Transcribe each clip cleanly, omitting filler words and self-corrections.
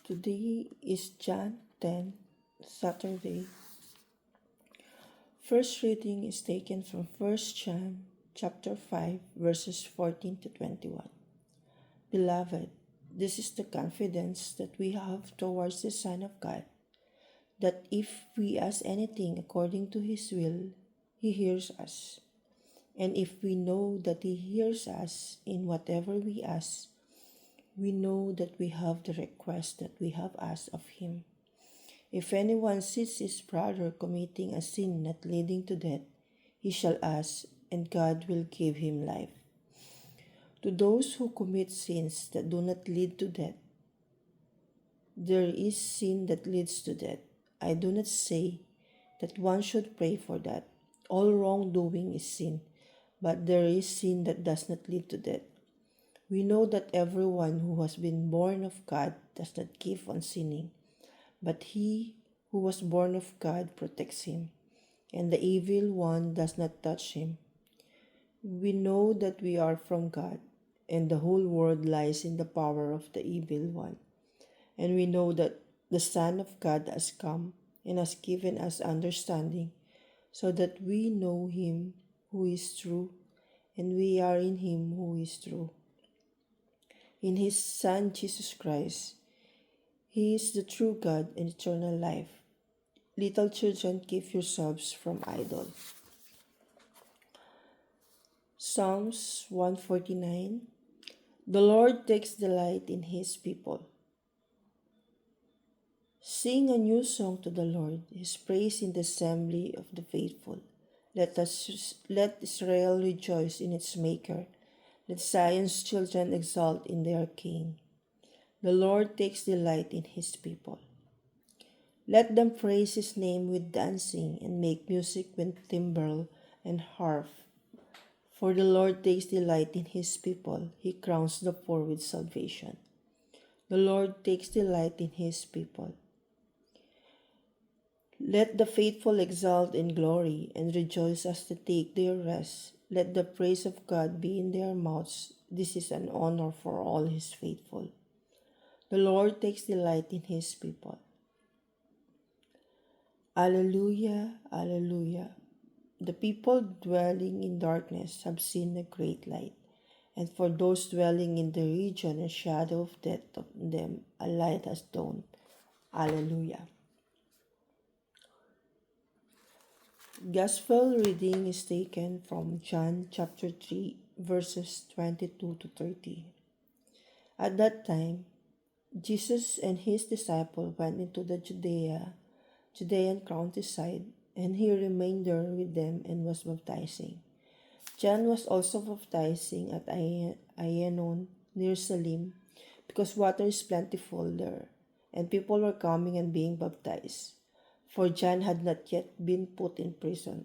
Today is John 10, Saturday. First reading is taken from 1 John chapter 5 verses 14 to 21. Beloved, this is the confidence that we have towards the Son of God, that if we ask anything according to His will, He hears us. And if we know that He hears us in whatever we ask, we know that we have the request that we have asked of Him. If anyone sees his brother committing a sin not leading to death, he shall ask, and God will give him life. To those who commit sins that do not lead to death, there is sin that leads to death. I do not say that one should pray for that. All wrongdoing is sin, but there is sin that does not lead to death. We know that everyone who has been born of God does not keep on sinning, but he who was born of God protects him, and the evil one does not touch him. We know that we are from God, and the whole world lies in the power of the evil one. And we know that the Son of God has come and has given us understanding, so that we know Him who is true, and we are in Him who is true. In His Son Jesus Christ, He is the true God and eternal life. Little children, keep yourselves from idols. Psalms 149. The Lord takes delight in His people. Sing a new song to the Lord, His praise in the assembly of the faithful. Let Israel rejoice in its Maker. Let Zion's children exult in their King. The Lord takes delight in His people. Let them praise His name with dancing and make music with timbrel and harp. For the Lord takes delight in His people. He crowns the poor with salvation. The Lord takes delight in His people. Let the faithful exult in glory and rejoice as they take their rest. Let the praise of God be in their mouths. This is an honor for all His faithful. The Lord takes delight in His people. Alleluia, alleluia. The people dwelling in darkness have seen a great light, and for those dwelling in the region and shadow of death, of them a light has dawned. Alleluia. Gospel reading is taken from John chapter 3, verses 22 to 30. At that time, Jesus and His disciples went into the Judean countryside, and He remained there with them and was baptizing. John was also baptizing at Aenon near Salim, because water is plentiful there, and people were coming and being baptized, for John had not yet been put in prison.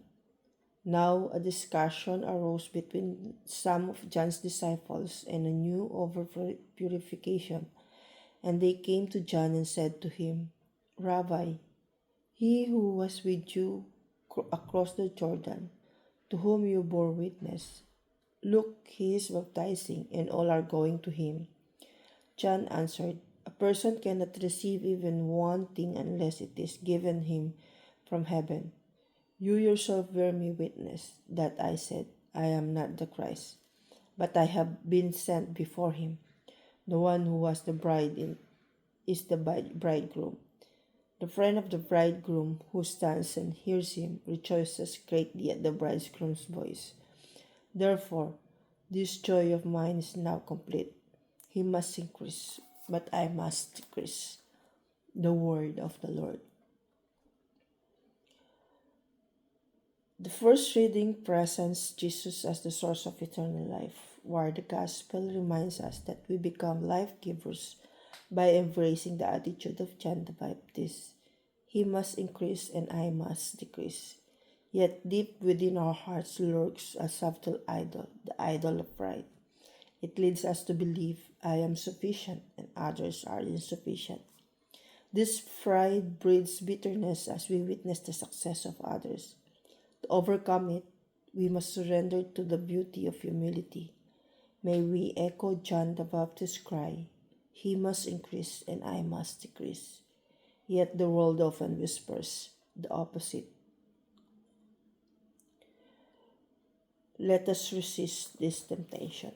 Now a discussion arose between some of John's disciples and a new over purification, and they came to John and said to him, Rabbi, he who was with you across the Jordan, to whom you bore witness, look, he is baptizing, and all are going to him. John answered, A person cannot receive even one thing unless it is given him from heaven. You yourself bear me witness that I said, I am not the Christ, but I have been sent before him. The one who was the bride is the bridegroom. The friend of the bridegroom who stands and hears him rejoices greatly at the bridegroom's voice. Therefore, this joy of mine is now complete. He must increase, but I must decrease. The word of the Lord. The first reading presents Jesus as the source of eternal life, while the gospel reminds us that we become life givers by embracing the attitude of John the Baptist. He must increase and I must decrease. Yet deep within our hearts lurks a subtle idol, the idol of pride. It leads us to believe I am sufficient and others are insufficient. This pride breeds bitterness as we witness the success of others. To overcome it, we must surrender to the beauty of humility. May we echo John the Baptist's cry, He must increase and I must decrease. Yet the world often whispers the opposite. Let us resist this temptation.